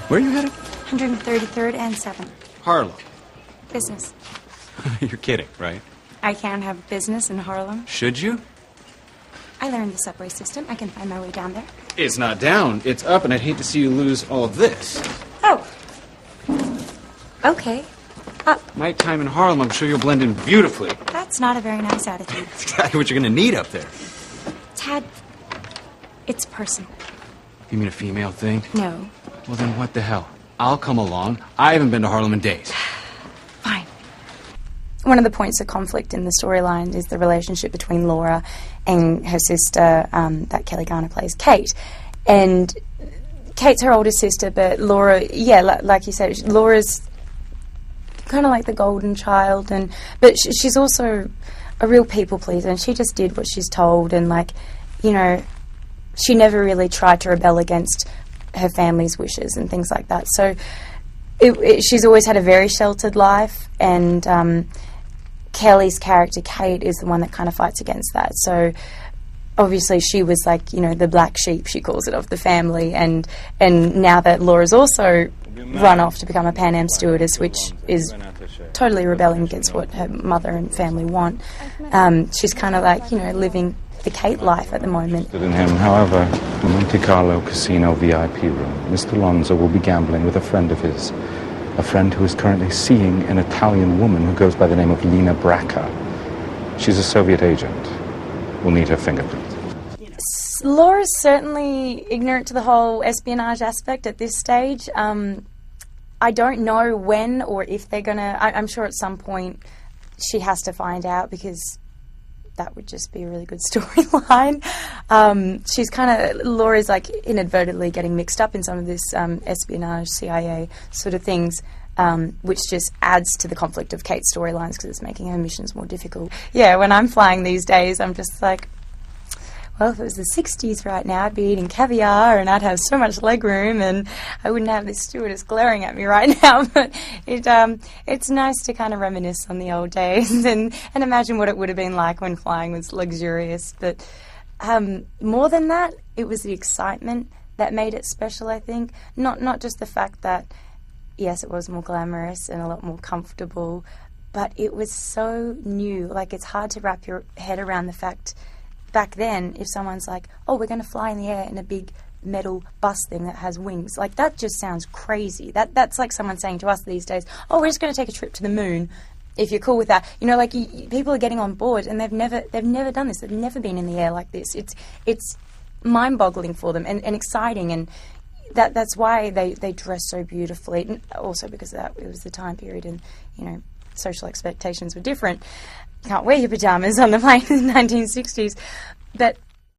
Where are you headed? 133rd and 7th. Harlem. Business. You're kidding, right? I can't have business in Harlem. Should you? I learned the subway system. I can find my way down there. It's not down. It's up, and I'd hate to see you lose all of this. Oh. Okay. Up. Nighttime in Harlem, I'm sure you'll blend in beautifully. That's not a very nice attitude. That's exactly what you're going to need up there. Tad, it's personal. You mean a female thing? No. Well, then what the hell? I'll come along. I haven't been to Harlem in days. Fine. One of the points of conflict in the storyline is the relationship between Laura and her sister, that Kelly Garner plays, Kate. And Kate's her older sister, but Laura, yeah, like you said, Laura's kind of like the golden child, but she's also a real people pleaser, and she just did what she's told, and she never really tried to rebel against her family's wishes and things like that. So she's always had a very sheltered life, and Kelly's character, Kate, is the one that kind of fights against that. So obviously she was the black sheep, she calls it, of the family, and now that Laura's also run off to become a Pan Am stewardess, which is totally rebelling against what her mother and family want, she's kind of living the Kate life at the moment. In him, however, the Monte Carlo Casino VIP room, Mr. Lonzo will be gambling with a friend of his, a friend who is currently seeing an Italian woman who goes by the name of Lina Bracca. She's a Soviet agent. We'll need her fingerprint. Laura's certainly ignorant to the whole espionage aspect at this stage. I don't know when or if they're going to... I'm sure at some point she has to find out, because that would just be a really good storyline. She's Laura's inadvertently getting mixed up in some of this espionage, CIA sort of things, which just adds to the conflict of Kate's storylines because it's making her missions more difficult. Yeah, when I'm flying these days, I'm just like, well, if it was the 60s right now, I'd be eating caviar and I'd have so much legroom and I wouldn't have this stewardess glaring at me right now. But it's nice to kind of reminisce on the old days and imagine what it would have been like when flying was luxurious. But more than that, it was the excitement that made it special, I think. Not just the fact that, yes, it was more glamorous and a lot more comfortable, but it was so new. It's hard to wrap your head around the fact... Back then, if someone's like, oh, we're going to fly in the air in a big metal bus thing that has wings, that just sounds crazy. That's like someone saying to us these days, oh, we're just going to take a trip to the moon, if you're cool with that. People are getting on board, and they've never done this. They've never been in the air like this. It's mind-boggling for them and exciting, and that's why they dress so beautifully. And also because it was the time period, and social expectations were different. You can't wear your pajamas on the plane in the 1960s. But